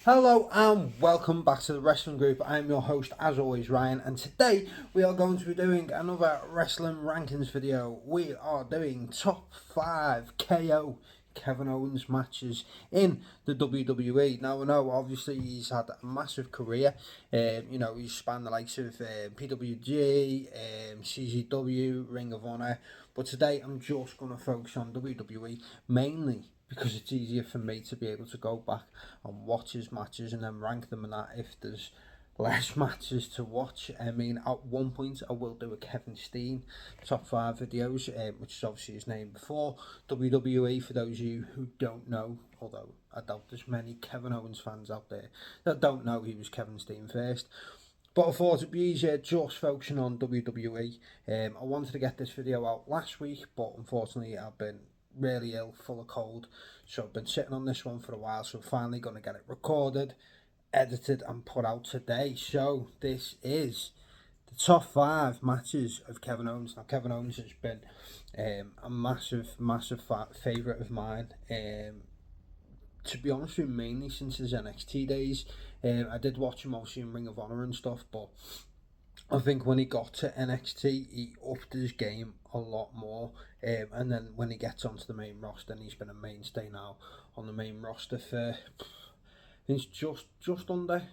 Hello and welcome back to the Wrestling Group. I'm your host, as always, Ryan, and today we are going to be doing another wrestling rankings video. We are doing top 5 KO Kevin Owens matches in the WWE. Now, I know obviously he's had a massive career. He's spanned the likes of PWG, CZW, Ring of Honor, but today I'm just going to focus on WWE mainly because it's easier for me to be able to go back and watch his matches and then rank them and that if there's less matches to watch. I mean, at one point I will do a Kevin Steen top 5 videos, which is obviously his name before WWE, for those of you who don't know, although I doubt there's many Kevin Owens fans out there that don't know he was Kevin Steen first. But I thought it'd be easier just focusing on WWE. I wanted to get this video out last week, but unfortunately I've been really ill, full of cold. So I've been sitting on this one for a while, so I'm finally going to get it recorded, edited and put out today. So this is the top 5 matches of Kevin Owens. Now Kevin Owens has been a massive favourite of mine. To be honest with you, mainly since his NXT days. I did watch him obviously in Ring of Honor and stuff, but I think when he got to NXT, he upped his game a lot more. And then when he gets onto the main roster, and he's been a mainstay now on the main roster for it's just under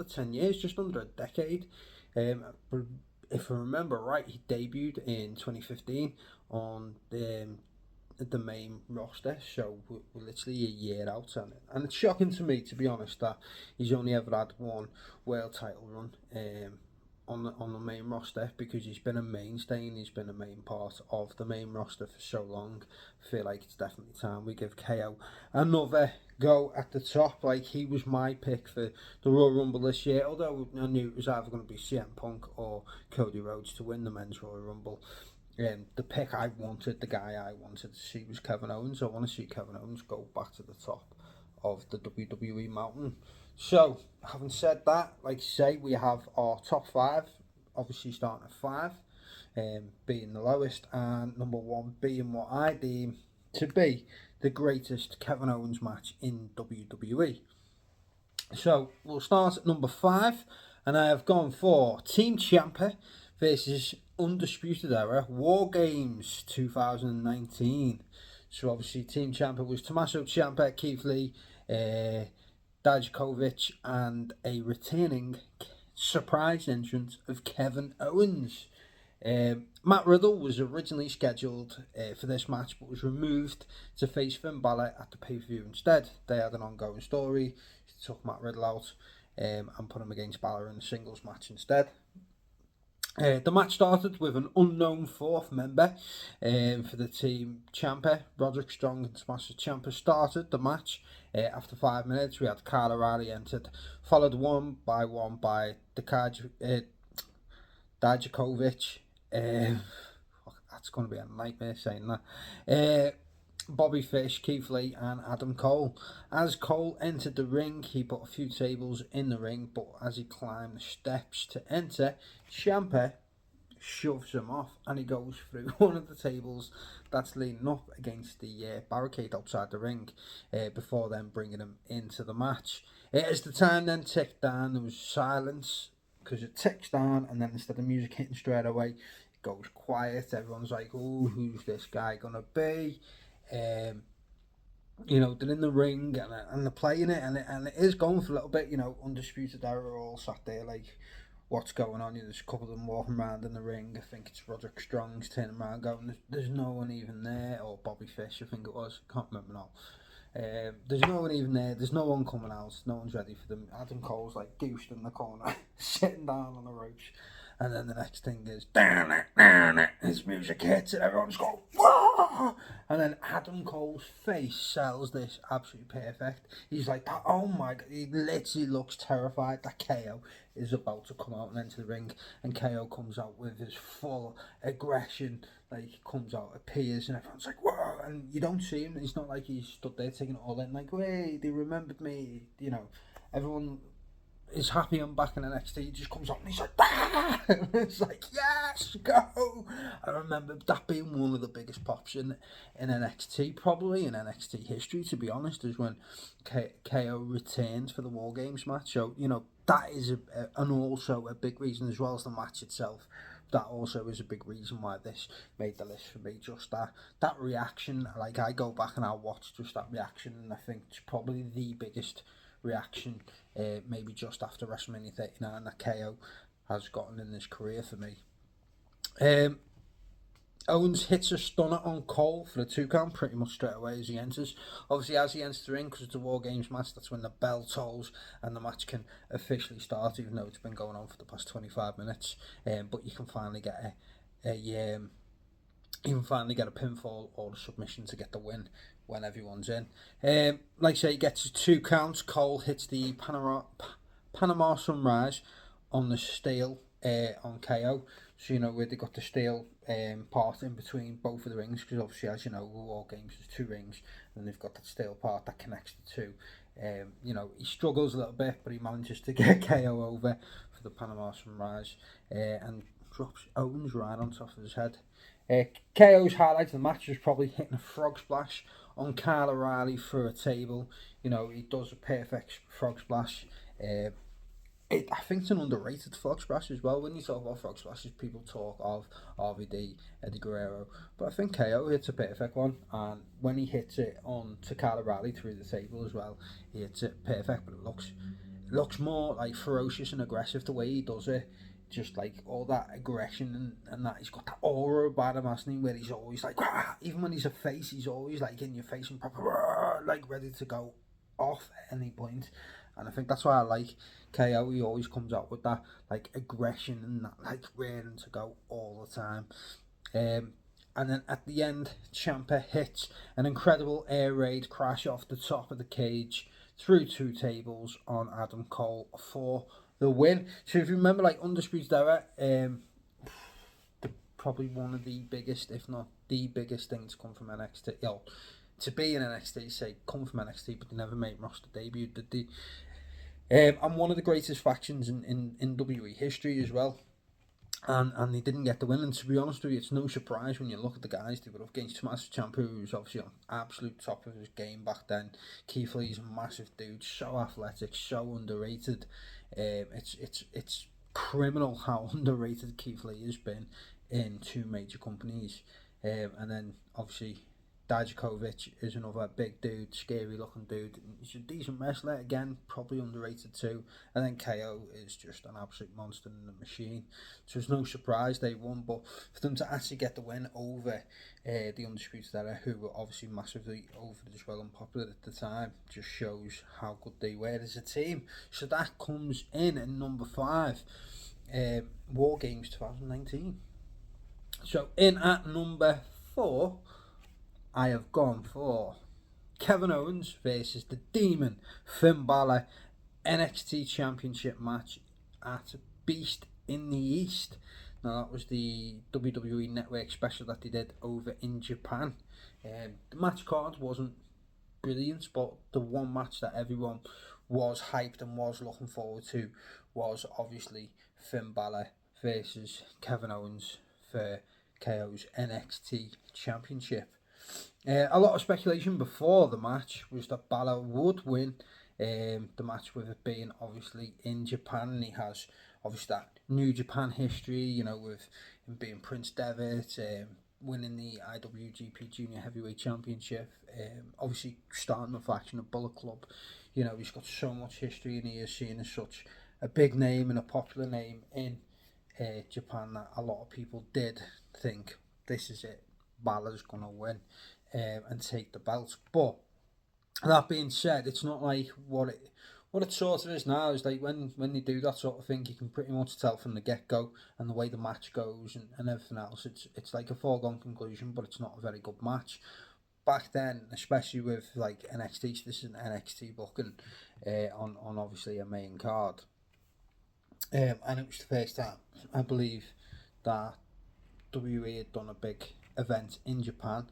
10 years, just under a decade. But if I remember right, he debuted in 2015 on the main roster, so we're literally a year out, and it's shocking to me, to be honest, that he's only ever had one world title run on the main roster, because he's been a mainstay and he's been a main part of the main roster for so long. I feel like it's definitely time we give KO another go at the top. Like, he was my pick for the Royal Rumble this year, although I knew it was either going to be CM Punk or Cody Rhodes to win the men's Royal Rumble. The pick I wanted, the guy I wanted to see, was Kevin Owens. I want to see Kevin Owens go back to the top of the WWE mountain. So, having said that, like I say, we have our top 5, obviously starting at 5, being the lowest, and number 1 being what I deem to be the greatest Kevin Owens match in WWE. So, we'll start at number 5, and I have gone for Team Ciampa versus Undisputed Era War Games 2019. So obviously Team Ciampa was Tommaso Ciampa, Keith Lee, Dijakovic, and a returning surprise entrance of Kevin Owens. Matt Riddle was originally scheduled for this match, but was removed to face Finn Balor at the pay-per-view instead. They had an ongoing story. He took Matt Riddle out and put him against Balor in a singles match instead. The match started with an unknown fourth member for the Team Ciampa. Roderick Strong and Tommaso Ciampa started the match. After 5 minutes, we had Kyle O'Reilly entered, followed one by Dijakovic. That's going to be a nightmare saying that. Bobby Fish, Keith Lee, and Adam Cole. As Cole entered the ring, he put a few tables in the ring, but as he climbed the steps to enter, Ciampa shoves him off and he goes through one of the tables that's leaning up against the barricade outside the ring, before then bringing him into the match. As the time then ticked down, there was silence, because it ticks down and then instead of music hitting straight away, it goes quiet. Everyone's like, oh, who's this guy gonna be? They're in the ring and they're playing it, and it is going for a little bit. Undisputed Era all sat there like, what's going on? There's a couple of them walking around in the ring. I think it's Roderick Strong's turning around going, there's no one even there, or Bobby Fish, I think it was, can't remember now. There's no one even there, there's no one coming out, no one's ready for them. Adam Cole's like goosed in the corner, sitting down on the ropes. And then the next thing is, his music hits and everyone's going, whoa! And then Adam Cole's face sells this absolutely perfect. He's like, oh my God, he literally looks terrified that KO is about to come out and enter the ring. And KO comes out with his full aggression, like he comes out, appears, and everyone's like, whoa! And you don't see him, it's not like he's stood there taking it all in, like, hey, they remembered me, everyone is happy I'm back in NXT. He just comes up and he's like, ah! It's like, yes, go! I remember that being one of the biggest pops in NXT, probably in NXT history, to be honest, is when KO returned for the War Games match. So, you know, that is and also a big reason, as well as the match itself. That also is a big reason why this made the list for me. Just that reaction, like I go back and I watch just that reaction, and I think it's probably the biggest reaction, maybe just after WrestleMania 39, that KO has gotten in his career for me. Owens hits a stunner on Cole for a 2 count pretty much straight away as he enters. Obviously, as he enters the ring, because it's a War Games match, that's when the bell tolls and the match can officially start, even though it's been going on for the past 25 minutes. But you can finally get a pinfall or a submission to get the win when everyone's in. Like I say, he gets his 2 counts. Cole hits the Panama Sunrise on the steel on KO. So, you know, where they got the steel part in between both of the rings, because obviously, as you know, War Games there's 2 rings, and they've got that steel part that connects the 2. You know, he struggles a little bit, but he manages to get KO over for the Panama Sunrise and drops Owens right on top of his head. KO's highlight of the match was probably hitting a frog splash on Kyle O'Reilly through a table. You know, he does a perfect frog splash. I think it's an underrated frog splash as well. When you talk about frog splashes, people talk of RVD, Eddie Guerrero, but I think KO hits a perfect one, and when he hits it on to Kyle O'Reilly through the table as well, he hits it perfect, but it looks more like ferocious and aggressive the way he does it. Just like all that aggression and that, he's got that aura about him, hasn't he, where he's always like, rah! Even when he's a face, he's always like in your face and proper, rah! Like ready to go off at any point. And I think that's why I like KO. He always comes out with that like aggression and that like raring to go all the time. And then at the end, Ciampa hits an incredible air raid crash off the top of the cage through 2 tables on Adam Cole for the win. So if you remember, like Undisputed Era, probably one of the biggest, if not the biggest thing to come from NXT. You know, to be in NXT, say come from NXT, but they never made roster debut, did they? And one of the greatest factions in WWE history as well. And they didn't get the win. And to be honest with you, it's no surprise when you look at the guys they were up against. Tommaso Ciampa, who was obviously on absolute top of his game back then. Keith Lee's a massive dude, so athletic, so underrated. It's criminal how underrated Keith Lee has been in 2 major companies. And then obviously Dijakovic is another big dude, scary looking dude. He's a decent wrestler, again, probably underrated too. And then KO is just an absolute monster in the machine. So it's no surprise they won, but for them to actually get the win over the Undisputed Era, who were obviously massively over as well and popular at the time, just shows how good they were as a team. So that comes in at number 5, War Games 2019. So in at number 4, I have gone for Kevin Owens versus the Demon Finn Balor NXT Championship match at Beast in the East. Now that was the WWE Network special that they did over in Japan. The match card wasn't brilliant, but the one match that everyone was hyped and was looking forward to was obviously Finn Balor versus Kevin Owens for KO's NXT Championship. A lot of speculation before the match was that Balor would win the match, with it being obviously in Japan, and he has obviously that New Japan history, you know, with him being Prince Devitt, winning the IWGP Junior Heavyweight Championship, obviously starting the faction of Bullet Club. You know, he's got so much history, and he is seen as such a big name and a popular name in Japan that a lot of people did think this is it, Balor's gonna win and take the belt. But that being said, it's not like what it sort of is now. Is like when they do that sort of thing, you can pretty much tell from the get go and the way the match goes and everything else. It's like a foregone conclusion, but it's not a very good match. Back then, especially with like NXT, so this is an NXT booking on obviously a main card, and it was the first time I believe that WWE had done a big event in Japan,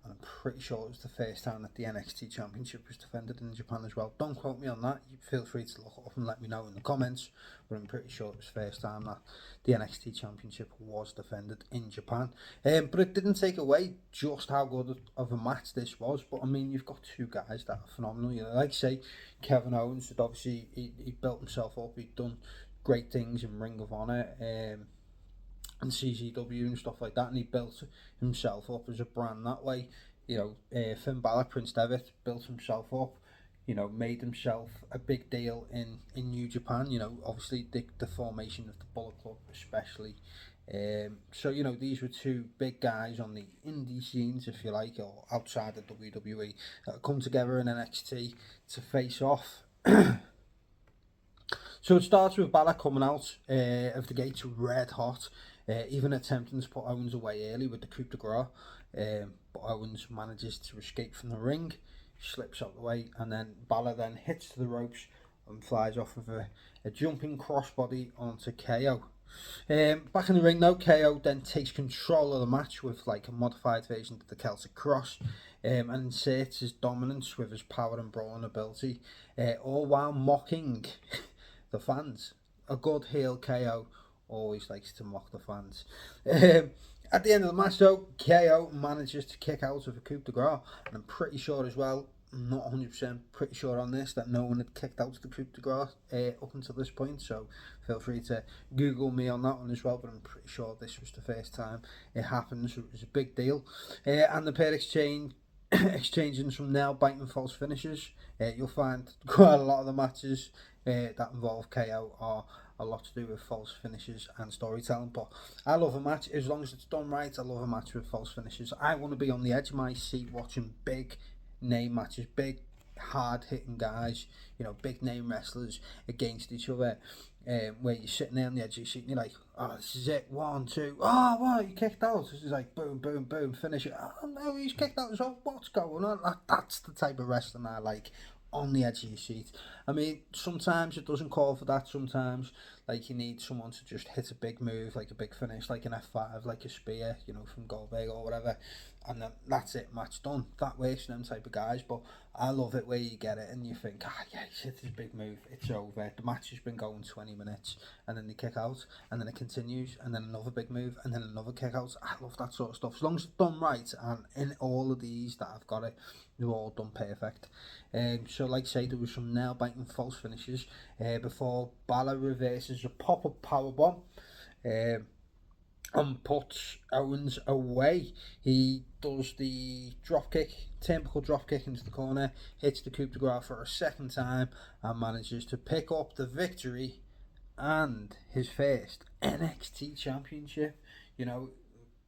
and I'm pretty sure it was the first time that the NXT Championship was defended in Japan as well. Don't quote me on that. You feel free to look it up and let me know in the comments, but I'm pretty sure it was the first time that the NXT Championship was defended in Japan. But it didn't take away just how good of a match this was. But I mean, you've got two guys that are phenomenal. You know, like I say, Kevin Owens, obviously he built himself up. He'd done great things in Ring of Honor. And CZW and stuff like that, and he built himself up as a brand that way. You know, Finn Balor, Prince Devitt, built himself up. You know, made himself a big deal in New Japan. You know, obviously the formation of the Bullet Club, especially. So you know, these were two big guys on the indie scenes, if you like, or outside of WWE, that come together in NXT to face off. So it starts with Balor coming out of the gates red hot, even attempting to put Owens away early with the coup de grace. But Owens manages to escape from the ring, slips out the way, and then Balor then hits to the ropes and flies off with a jumping crossbody onto KO. Back in the ring now, KO then takes control of the match with like a modified version of the Celtic Cross, and inserts his dominance with his power and brawling ability, all while mocking the fans. A good heel KO always likes to mock the fans. At the end of the match though, KO manages to kick out of a coup de grace, and I'm pretty sure as well, I'm not 100% pretty sure on this, that no one had kicked out the coup de grace up until this point, so feel free to Google me on that one as well, but I'm pretty sure this was the first time it happened, so it was a big deal. And the pair exchanging some nail-biting false finishes. You'll find quite a lot of the matches that involve KO are a lot to do with false finishes and storytelling, but I love a match as long as it's done right. I love a match with false finishes. I want to be on the edge of my seat watching big name matches, big hard hitting guys, you know, big name wrestlers against each other, where you're sitting there on the edge of your seat and you're like, oh, this is it, 1, 2, oh, wow, you kicked out. This is like boom, boom, boom, finish it. Oh no, he's kicked out as well. What's going on? That's the type of wrestling I like, on the edge of your seat. I mean, sometimes it doesn't call for that. Sometimes, like, you need someone to just hit a big move, like a big finish, like an F5, like a spear, you know, from Goldberg or whatever, and then that's it, match done. That works for them type of guys, but I love it where you get it and you think, yeah, he's hit his big move, it's over. The match has been going 20 minutes, and then they kick out, and then it continues, and then another big move, and then another kick out. I love that sort of stuff. As long as it's done right, and in all of these that I've got it, they're all done perfect. So like I say, there was some nail-biting false finishes before Balor reverses a pop-up powerbomb and puts Owens away. He does the dropkick, typical dropkick into the corner, hits the coup de grace for a second time, and manages to pick up the victory and his first NXT Championship. You know,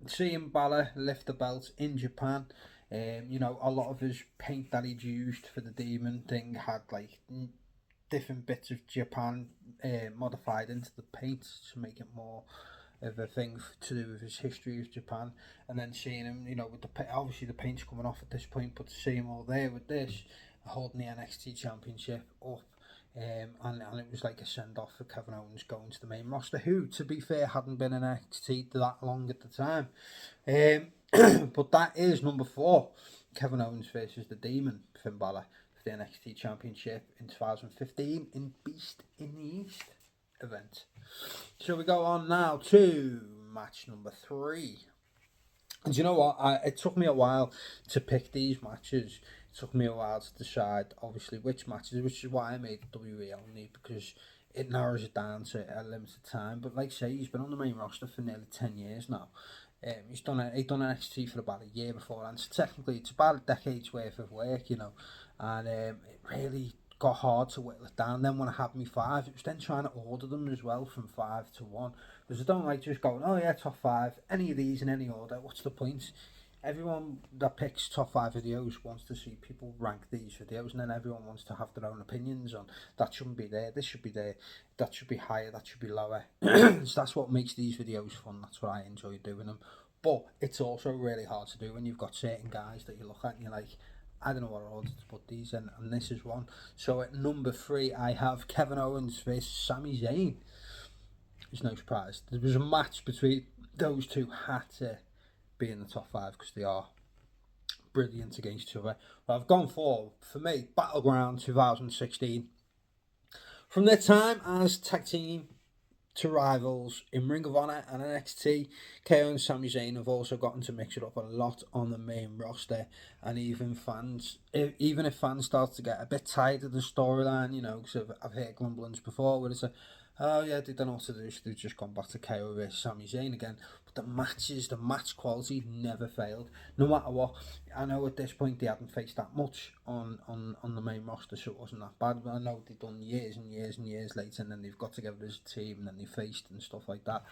seeing Balor lift the belt in Japan, you know, a lot of his paint that he'd used for the demon thing had like different bits of Japan modified into the paint to make it more of a thing to do with his history of Japan. And then seeing him, you know, with obviously the paint's coming off at this point, but to see him all there with this, holding the NXT Championship up, and it was like a send-off for Kevin Owens going to the main roster, who, to be fair, hadn't been in NXT that long at the time. But that is number 4, Kevin Owens versus the Demon, Finn Balor, for the NXT Championship in 2015 in Beast in the East event. So we go on now to match number 3. And you know what? It took me a while to pick these matches. It took me a while to decide, obviously, which matches, which is why I made WWE only, because it narrows it down to a limited time. But like I say, he's been on the main roster for nearly 10 years now. He's done NXT for about a year before, and so technically it's about a decade's worth of work, you know. And it really got hard to whittle it down. Then when I had me 5, it was then trying to order them as well from 5 to 1, because I don't like just going, oh yeah, top 5, any of these in any order. What's the point? Everyone that picks top 5 videos wants to see people rank these videos, and then everyone wants to have their own opinions on that shouldn't be there, this should be there, that should be higher, that should be lower. So that's what makes these videos fun. That's what I enjoy doing them. But it's also really hard to do when you've got certain guys that you look at and you're like, I don't know what order to put these in, and this is one. So at number 3, I have Kevin Owens versus Sami Zayn. It's no surprise. There was a match between those two, had to be in the top 5 because they are brilliant against each other. But I've gone for me, Battleground 2016. From their time as tag team to rivals in Ring of Honor and NXT, KO and Sami Zayn have also gotten to mix it up a lot on the main roster, and even if fans start to get a bit tired of the storyline, you know, because I've heard grumblings before where it's a, oh yeah, they don't know what to do, so they've just gone back to KO versus Sami Zayn again. But the match quality never failed, no matter what. I know at this point they hadn't faced that much on the main roster, so it wasn't that bad. But I know they've done years and years and years later, and then they've got together as a team, and then they faced and stuff like that.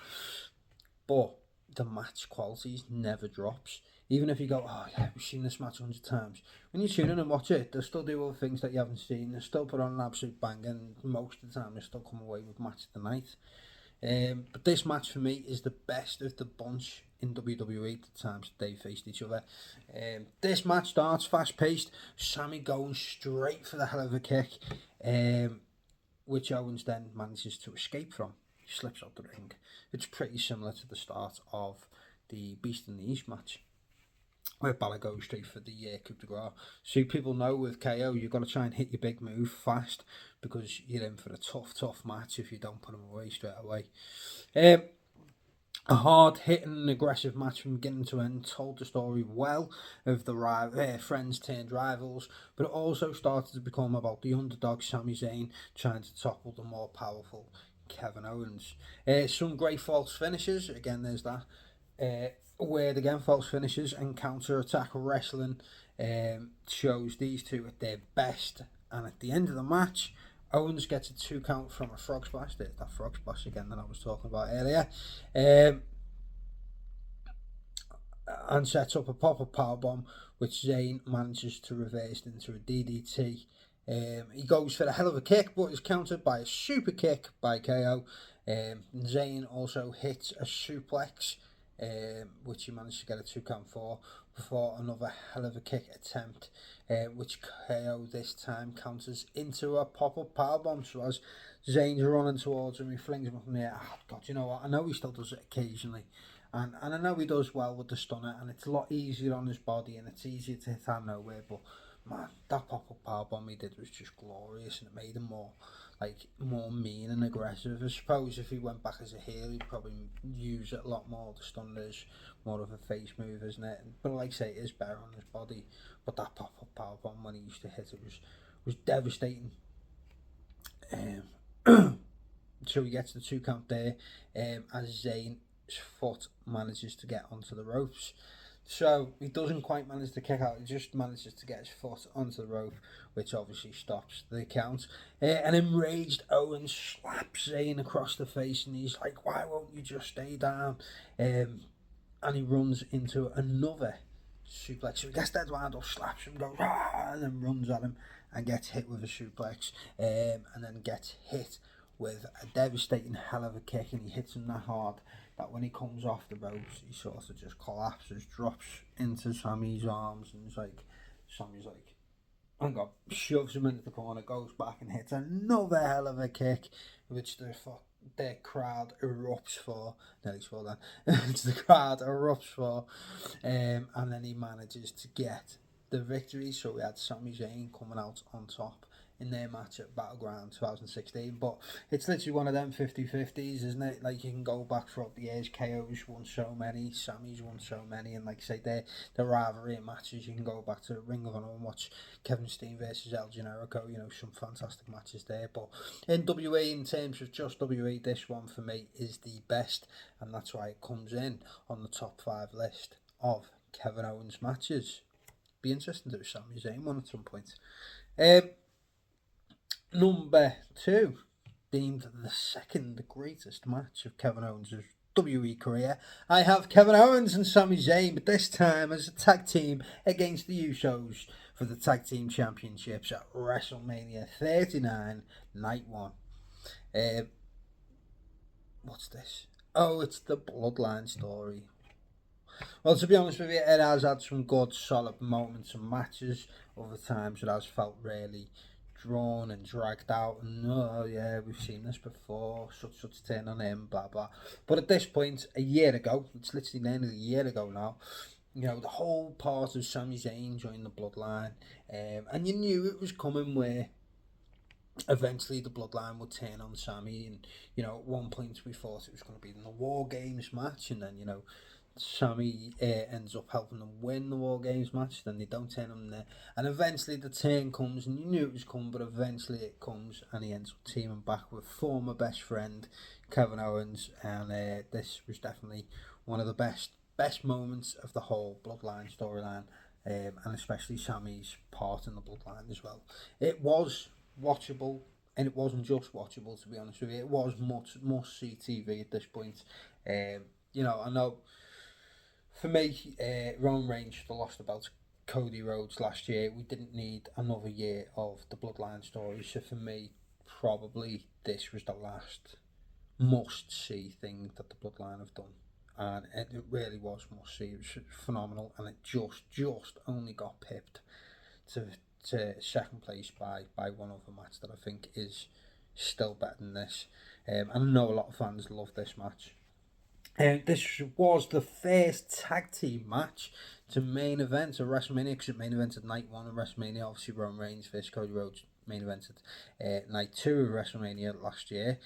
But the match quality never drops. Even if you go, oh yeah, we've seen this match 100 times. When you tune in and watch it, they'll still do other things that you haven't seen. They'll still put on an absolute bang, and most of the time they still come away with match of the night. But this match for me is the best of the bunch in WWE, the times they faced each other. This match starts fast paced, Sami going straight for the hell of a kick, which Owens then manages to escape from. He slips out the ring. It's pretty similar to the start of the Beast in the East match, where Balor goes straight for the coup de grace. So people know with KO, you've got to try and hit your big move fast, because you're in for a tough match if you don't put them away straight away. A hard-hitting and aggressive match from beginning to end told the story well of the friends turned rivals, but it also started to become about the underdog Sami Zayn trying to topple the more powerful Kevin Owens. Some great false finishes, again there's that. Weird again, false finishes and counter-attack wrestling shows these two at their best, and at the end of the match, Owens gets a 2 count from a frog splash. There's that frog splash again that I was talking about earlier. And sets up a pop-up powerbomb, which Zayn manages to reverse into a DDT. He goes for a hell of a kick, but is countered by a super kick by KO. Zayn also hits a suplex, which he managed to get a 2 count for, before another hell of a kick attempt, which KO this time counters into a pop-up powerbomb. So as Zayn's running towards him, he flings him up in the air. Oh, God, you know what? I know he still does it occasionally, and I know he does well with the stunner, and it's a lot easier on his body, and it's easier to hit out of nowhere, but man, that pop-up powerbomb he did was just glorious, and it made him more mean and aggressive. I suppose if he went back as a heel, he'd probably use it a lot more. The stunner's more of a face move, isn't it? But like I say, it is better on his body. But that pop-up powerbomb when he used to hit it was devastating. So he gets the 2 count there, as Zayn's foot manages to get onto the ropes. So he doesn't quite manage to kick out, he just manages to get his foot onto the rope, which obviously stops the count. An enraged Owens slaps Zayn across the face, and he's like, why won't you just stay down? And he runs into another suplex. So he gets dead wound up, slaps him, goes, and then runs at him and gets hit with a suplex, and then gets hit with a devastating hell of a kick, and he hits him that hard that when he comes off the ropes, he sort of just collapses, drops into Sami's arms, and Sami's like, hang on, shoves him into the corner, goes back and hits another hell of a kick, which the crowd erupts for. Nearly swore that. Which the crowd erupts for, and then he manages to get the victory. So we had Sami Zayn coming out on top in their match at Battleground 2016, but it's literally one of them 50-50s, isn't it? Like, you can go back throughout the years, KO's won so many, Sami's won so many, and like I say, they're rivalry matches. You can go back to Ring of Honor and watch Kevin Steen versus El Generico, you know, some fantastic matches there. But in WE, in terms of just WE, this one for me is the best, and that's why it comes in on the top 5 list of Kevin Owens matches. Be interesting to do Sami Zayn one at some point. Number 2, deemed the second greatest match of Kevin Owens' WWE career. I have Kevin Owens and Sami Zayn, but this time as a tag team against the Usos for the Tag Team Championships at WrestleMania 39, Night 1. What's this? Oh, it's the Bloodline story. Well, to be honest with you, it has had some good, solid moments and matches. Other times it has felt really drawn and dragged out, and oh yeah, we've seen this before, such turn on him, blah blah. But at this point, a year ago, it's literally nearly a year ago now, You know, the whole part of Sami Zayn joining the Bloodline, and you knew it was coming where eventually the Bloodline would turn on Sami, and you know, at one point we thought it was going to be in the War Games match, and then you know, Sami ends up helping them win the War Games match. Then they don't turn him there, and eventually the turn comes, and you knew it was coming, but eventually it comes, and he ends up teaming back with former best friend Kevin Owens, and this was definitely one of the best moments of the whole Bloodline storyline, and especially Sami's part in the Bloodline as well. It was watchable, and it wasn't just watchable, to be honest with you. It was must see TV at this point. You know, I know for me, Roman Reigns should have lost about Cody Rhodes last year. We didn't need another year of the Bloodline story. So for me, probably this was the last must see thing that the Bloodline have done. And it really was must see. It was phenomenal, and it just only got pipped to second place by one other match that I think is still better than this. And I know a lot of fans love this match. This was the first tag team match to main event of WrestleMania, because it main evented night one of WrestleMania. Obviously, Roman Reigns versus Cody Rhodes main evented night two of WrestleMania last year.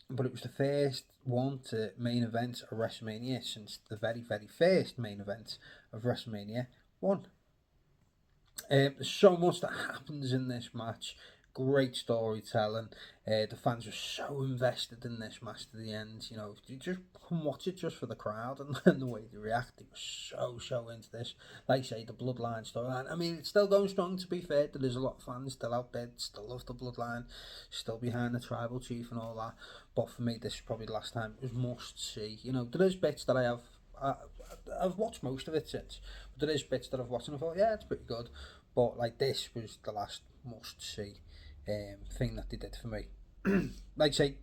But it was the first one to main event of WrestleMania since the very first main event of WrestleMania 1. There's so much that happens in this match. Great storytelling. The fans were so invested in this match to the end. You know, you just come watch it just for the crowd and the way they react. They were so into this. Like I say, the Bloodline storyline. I mean, it's still going strong, to be fair. There's a lot of fans still out there, still love the Bloodline, still behind the Tribal Chief and all that. But for me, this is probably the last time it was must see. You know, there is bits that I've watched most of it since, but there is bits that I've watched and I thought, yeah, it's pretty good. But like, this was the last must see thing that they did for me. Like I say,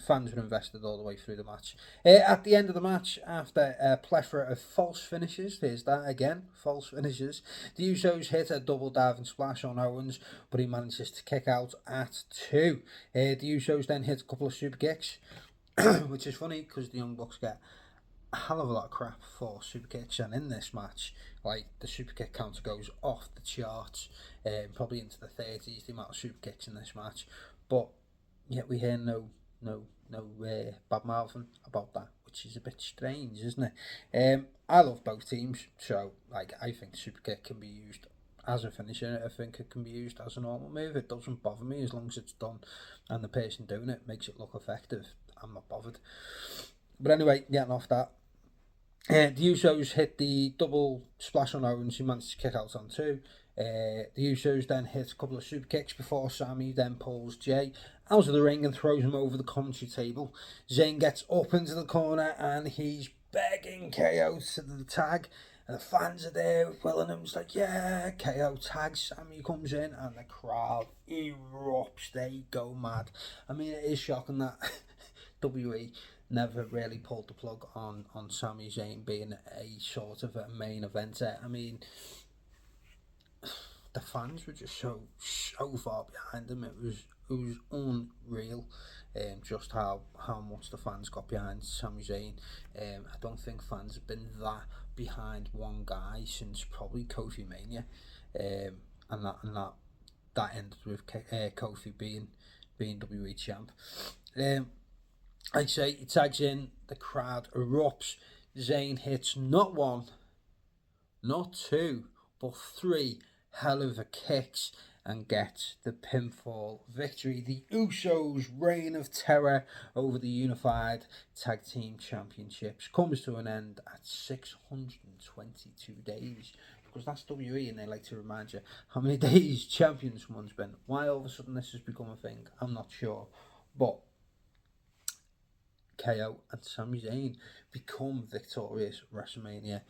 fans were invested all the way through the match. At the end of the match, after a plethora of false finishes, there's that again, false finishes, the Usos hit a double diving splash on Owens, but he manages to kick out at 2. The Usos then hit a couple of super kicks, which is funny because the Young Bucks get a hell of a lot of crap for super kicks, and in this match, like, the super kick counter goes off the charts, probably into the 30s, the amount of super kicks in this match, but yet we hear no bad mouthing about that, which is a bit strange, isn't it? I love both teams, so like, I think super kick can be used as a finisher. I think it can be used as a normal move. It doesn't bother me as long as it's done and the person doing it makes it look effective. I'm not bothered. But anyway, getting off that, the Usos hit the double splash on Owens, who managed to kick out on 2. The Usos then hit a couple of super kicks before Sami then pulls Jay out of the ring and throws him over the commentary table. Zayn gets up into the corner and he's begging KO to the tag. And the fans are there willing him. It's like, yeah, KO tags. Sami comes in and the crowd erupts. They go mad. I mean, it is shocking that WWE never really pulled the plug on Sami Zayn being a sort of a main eventer. I mean, the fans were just so far behind him. It was unreal, just how much the fans got behind Sami Zayn. I don't think fans have been that behind one guy since probably Kofi Mania, and that ended with Kofi being WWE champ. I'd say he tags in, the crowd erupts. Zayn hits not 1, not 2, but 3 hell of a kicks and gets the pinfall victory. The Usos' reign of terror over the Unified Tag Team Championships comes to an end at 622 days. Because that's WWE, and they like to remind you how many days champions someone's been. Why all of a sudden this has become a thing, I'm not sure. But KO and Sami Zayn become victorious at WrestleMania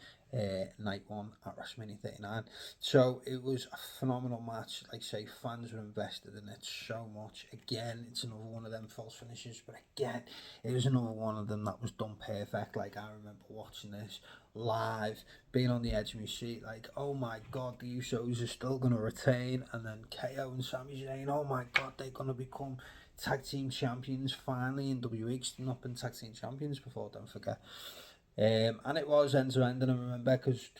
night 1 at WrestleMania 39. So it was a phenomenal match. Like I say, fans were invested in it so much. Again, it's another one of them false finishes, but again, it was another one of them that was done perfect. Like, I remember watching this live, being on the edge of my seat, like, oh my god, the Usos are still going to retain, and then KO and Sami Zayn, oh my god, they're going to become tag team champions finally in WWE. They've not been tag team champions before, don't forget. And it was end to end, and I remember because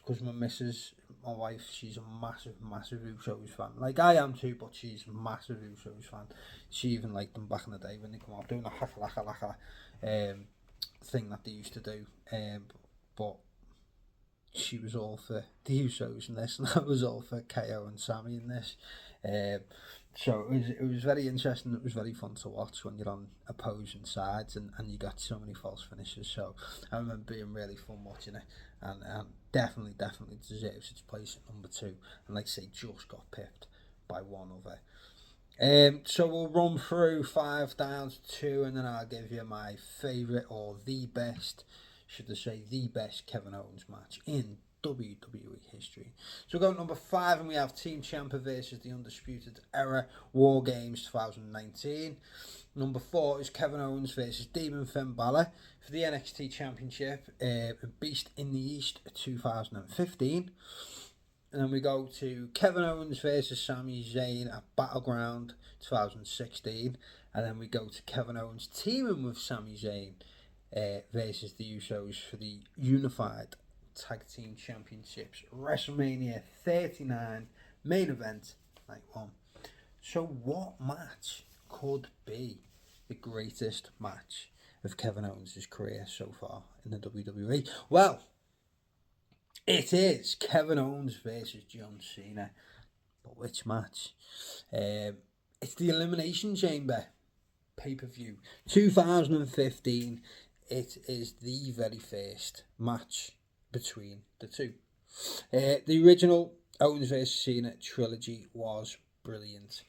my wife, she's a massive Usos fan. Like I am too, but she's a massive Usos fan. She even liked them back in the day when they come out doing a haka laka laka thing that they used to do. But she was all for the Usos in this, and I was all for KO and Sammy in this. Um, so it was very interesting. It was very fun to watch when you're on opposing sides and you got so many false finishes. So I remember being really fun watching it, and definitely deserves its place at number two. And like I say, just got pipped by one other. So we'll run through 5 down to 2, and then I'll give you my favourite or the best, should I say, the best Kevin Owens match in WWE history. So we've got number 5, and we have Team Ciampa versus the Undisputed Era War Games 2019. Number 4 is Kevin Owens versus Demon Finn Balor for the NXT Championship, Beast in the East 2015. And then we go to Kevin Owens versus Sami Zayn at Battleground 2016. And then we go to Kevin Owens teaming with Sami Zayn versus the Usos for the Unified Tag Team Championships. WrestleMania 39 main event, night 1. So what match could be the greatest match of Kevin Owens' career so far in the WWE? Well, it is Kevin Owens versus John Cena. But which match? It's the Elimination Chamber pay-per-view 2015. It is the very first match between the two. The original Owens versus Cena trilogy was brilliant.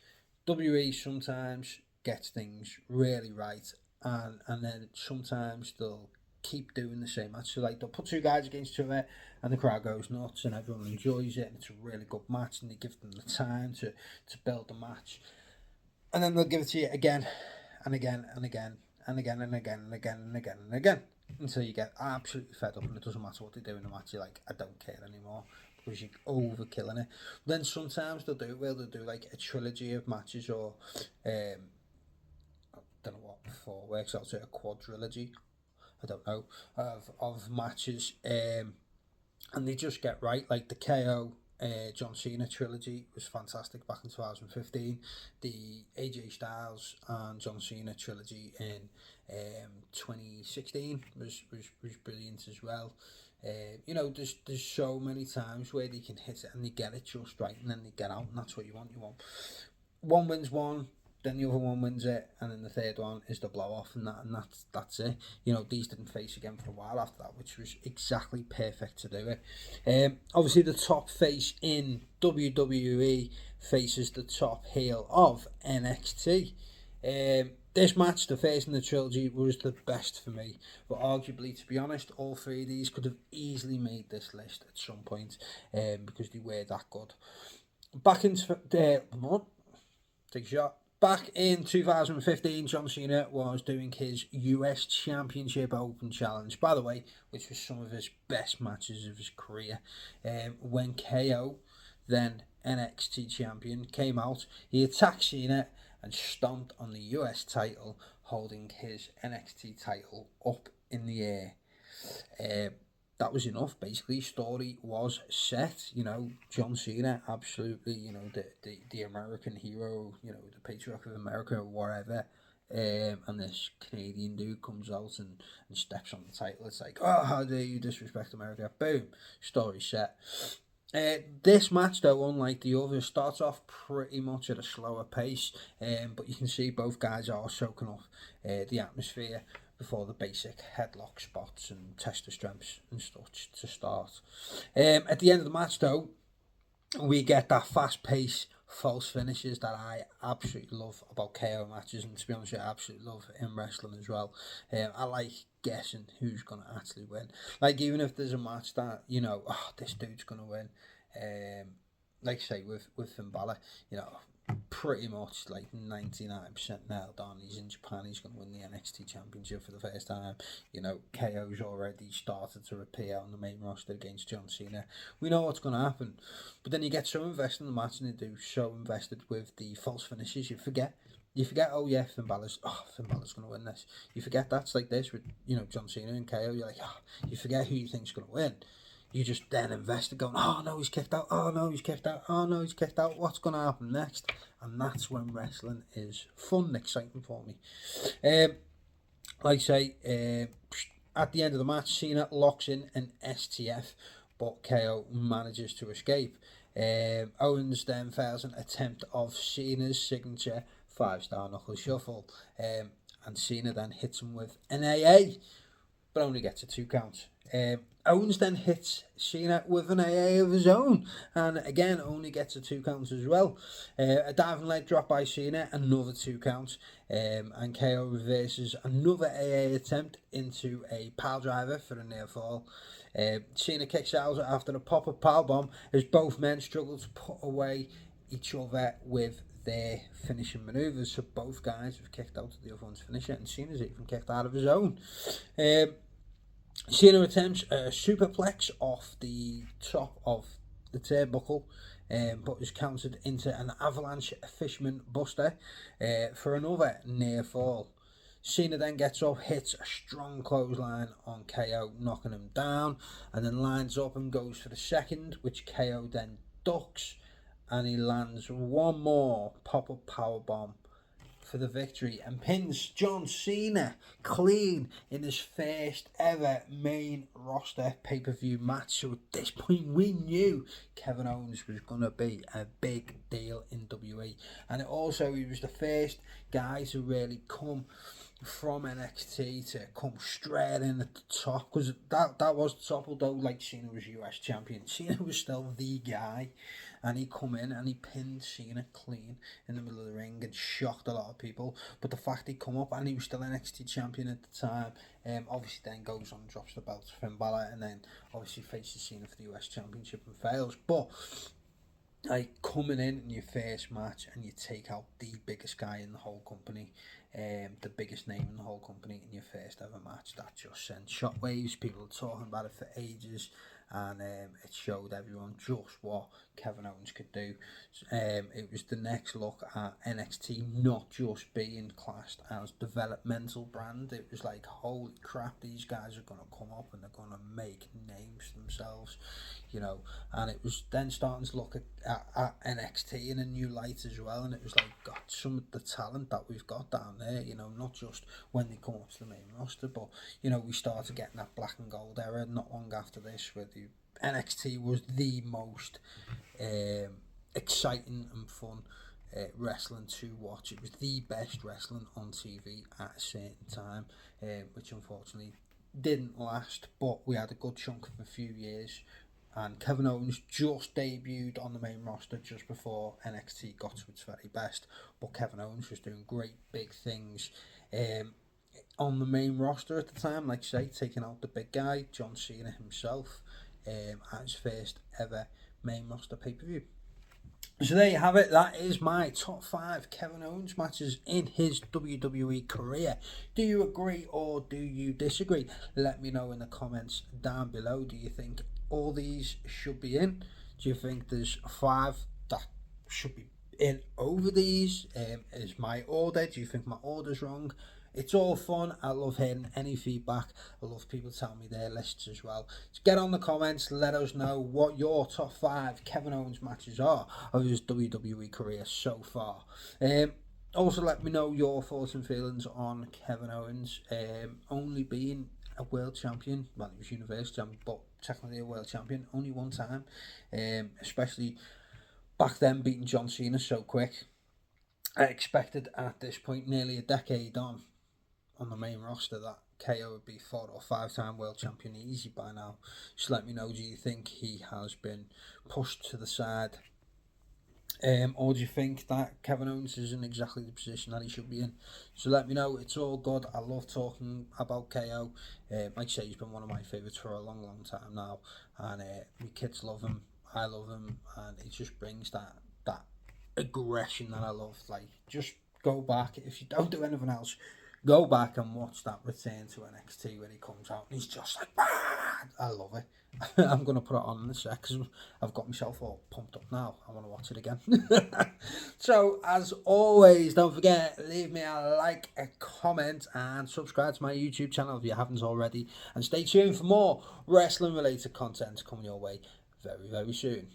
WWE sometimes gets things really right, and then sometimes they'll keep doing the same match. So like they'll put two guys against each other and the crowd goes nuts and everyone enjoys it and it's a really good match and they give them the time to build the match. And then they'll give it to you again and again and again and again and again and again and again and again until you get absolutely fed up and it doesn't matter what they do in the match. You're like, I don't care anymore because you're overkilling it. Then sometimes they'll do like a trilogy of matches or I don't know what before works out to a quadrilogy. I don't know, of matches, and they just get right. Like the KO John Cena trilogy was fantastic back in 2015. The AJ Styles and John Cena trilogy in 2016 was brilliant as well. There's so many times where they can hit it and they get it just right, and then they get out, and that's what you want. You want one wins one, then the other one wins it, and then the third one is the blow off, and that's it. These didn't face again for a while after that, which was exactly perfect to do it. Obviously, the top face in WWE faces the top heel of NXT. This match, the first in the trilogy, was the best for me, but arguably, to be honest, all three of these could have easily made this list at some point, because they were that good. Back in take a shot. Back in 2015, John Cena was doing his US Championship Open Challenge, by the way, which was some of his best matches of his career. When KO, then NXT champion, came out, he attacked Cena and stomped on the US title, holding his NXT title up in the air. That was enough, basically. Story was set. John Cena, absolutely, the American hero, the patriarch of America or whatever. And this Canadian dude comes out and steps on the title. It's like, oh, how dare you disrespect America? Boom, story set. This match, though, unlike the others, starts off pretty much at a slower pace, but you can see both guys are soaking up the atmosphere before the basic headlock spots and test of strengths and such to start. At the end of the match, though, we get that fast-paced false finishes that I absolutely love about KO matches, and to be honest, I absolutely love in wrestling as well. I like guessing who's going to actually win. Like, even if there's a match that, this dude's going to win, like say with Finn Balor, pretty much like 99% nailed on. He's in Japan, he's going to win the NXT Championship for the first time. KO's already started to appear on the main roster against John Cena. We know what's going to happen. But then you get so invested in the match and you do so invested with the false finishes, you forget You forget, oh yeah, Finn Balor's going to win this. You forget that's like this with, John Cena and KO. You're like, you forget who you think's going to win. You just then invest it going, oh no, he's kicked out, oh no, he's kicked out, oh no, he's kicked out, what's going to happen next? And that's when wrestling is fun and exciting for me. Like I say, at the end of the match, Cena locks in an STF, but KO manages to escape. Owens then fails an attempt of Cena's signature 5-star knuckle shuffle, and Cena then hits him with an AA, but only gets a 2 count. Owens then hits Cena with an AA of his own, and again only gets a 2 count as well. A diving leg drop by Cena, another 2 counts, and KO reverses another AA attempt into a pile driver for a near fall. Cena kicks out after a pop-up powerbomb as both men struggle to put away each other with their finishing manoeuvres. So both guys have kicked out of the other one's finisher, and Cena's even kicked out of his own. Cena attempts a superplex off the top of the turnbuckle, but is countered into an avalanche fisherman buster for another near fall. Cena then gets up, hits a strong clothesline on KO, knocking him down, and then lines up and goes for the second, which KO then ducks, and he lands one more pop-up powerbomb for the victory and pins John Cena clean in his first ever main roster pay-per-view match. So at this point we knew Kevin Owens was going to be a big deal in WWE, and he was the first guy to really come from NXT to come straight in at the top, because that was the top, although like Cena was US champion, Cena was still the guy, and he come in and he pinned Cena clean in the middle of the ring and shocked a lot of people. But the fact he come up and he was still NXT champion at the time, obviously then goes on and drops the belt to Finn Balor, and then obviously faces Cena for the US championship and fails. But like coming in your first match and you take out the biggest guy in the whole company, the biggest name in the whole company in your first ever match, that just sent shockwaves. People were talking about it for ages, and it showed everyone just what Kevin Owens could do. It was the next look at NXT not just being classed as developmental brand. It was like, holy crap, these guys are going to come up and they're going to make names for themselves, and it was then starting to look at NXT in a new light as well, and it was like, God, some of the talent that we've got down there, not just when they come up to the main roster, but we started getting that black and gold era not long after this, where the NXT was the most exciting and fun wrestling to watch. It was the best wrestling on TV at a certain time, which unfortunately didn't last, but we had a good chunk of a few years, and Kevin Owens just debuted on the main roster just before NXT got to its very best. But Kevin Owens was doing great big things on the main roster at the time, like I say, taking out the big guy, John Cena himself, at his first ever main roster pay-per-view. So there you have it. That is my top 5 Kevin Owens matches in his WWE career. Do you agree or do you disagree? Let me know in the comments down below. Do you think all these should be in? Do you think there's 5 that should be in over these? Is my order? Do you think my order's wrong? It's all fun. I love hearing any feedback. I love people telling me their lists as well. So get on the comments, let us know what your top 5 Kevin Owens matches are of his WWE career so far. Also let me know your thoughts and feelings on Kevin Owens only being a world champion. Well, he was Universal champion, but technically a world champion only one time, especially back then beating John Cena so quick. I expected at this point, nearly a decade on the main roster, that KO would be 4 or 5 time world champion easy by now. Just let me know, do you think he has been pushed to the side, or do you think that Kevin Owens is in exactly the position that he should be in? So let me know. It's all good. I love talking about KO. Like I say, he's been one of my favourites for a long time now, and my kids love him, I love him, and it just brings that aggression that I love. Like, just go back, if you don't do anything else, Go back and watch that return to NXT when he comes out and he's just like, ah! I love it. I'm going to put it on in a sec because I've got myself all pumped up now. I want to watch it again. So, as always, don't forget, leave me a like, a comment, and subscribe to my YouTube channel if you haven't already. And stay tuned for more wrestling-related content coming your way very, very soon.